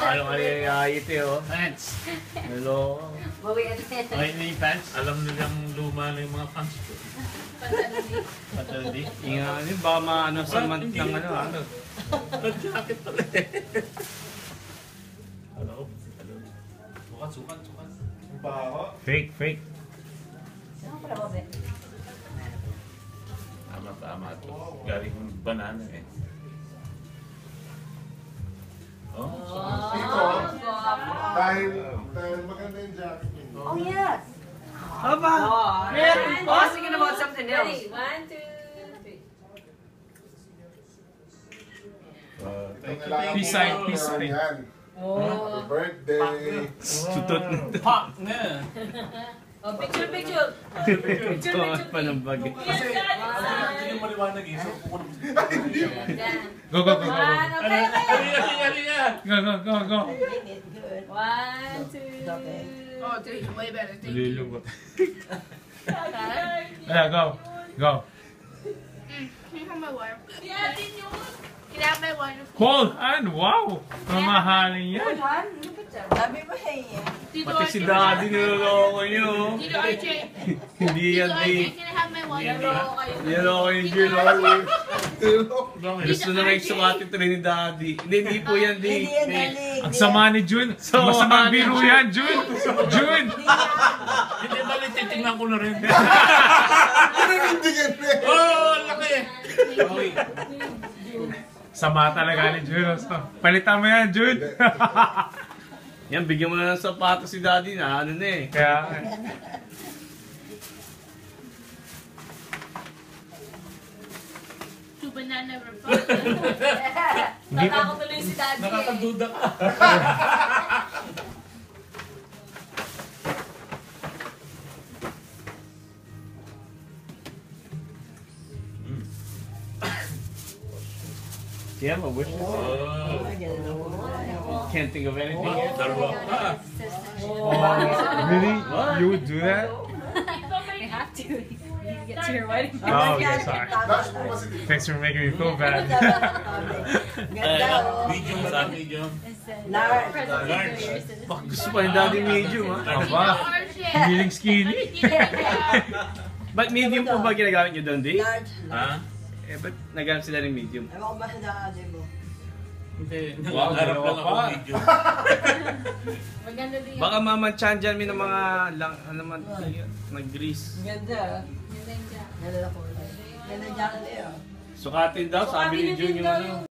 Alam ka rin ayit eh, oh. Pants. Hello. Ay, hindi pants. Alam nilang luma na yung mga pants ko. Pataldi. Inga, baka maano sa month ng ano. Jacket pala eh. Hello? Hello? Sukat. Fake. Tama. Galing banana eh. Oh, Dahil maganda yung jacket niyo. Oh, yes. Haba! I was thinking about something else. Ready? 1, 2, 3. Peace sign. Happy birthday. Tutot na ito. Pak na! Oh, picture. Tutot pa ng bagay. Kasi, hindi yung maliwanag eh. So, Yan. Go. Okay. Go. 1, 2. Oh, three. Way better. Thank you. Lilubot. Go. Can you have my water? Yeah, din yun. Can I have my water? Cold and wow! Mamahalin yan. Sabi mo hey. Pati si Daddy niloloko nyo. Tito RJ. Hindi yan di. Can I have my water? Niloloko yung Jun. Gusto na rin sukatin ito ni Daddy. Hindi po yan di. Ang sama ni Jun. Masamang biro yan, Jun. Hindi ba titignan ko na rin? Pinanindigan na. Oh, laki! Sama talaga ni Jun. Palitan mo yan, Jun. Yan, bigyan mo na ng sapatos si Daddy na ano na eh. Kaya, Two banana republic. Natakot tuloy si Daddy. Nakakaduda ka. Do you have a wish list? Can't think of anything yet? Dalawa ka. really? You would do that? We have to. We need to get to your wedding. Oh, yeah, sorry. Dash mo kasi dito. Thanks for making me feel bad. Medium sa medium. Present to Large. your citizen. Bak, gusto pa ni Daddy medium ha? Aba, feeling skinny. Ba't medium po ba ginagamit nyo doon, Di? Ha? Eh, ba't nagamit sila ng medium? Ewan ko ba sa dati mo? Hindi. Wow, Nangangarap lang dalawa ako pa. medium. Maganda din Baka mamanchan dyan may ng mga lang, ano man, nag-grease. Ganda. yung jacket. Ganda ko. Ganda jacket eh. Sukatin daw, sabi ni Jun yung ano.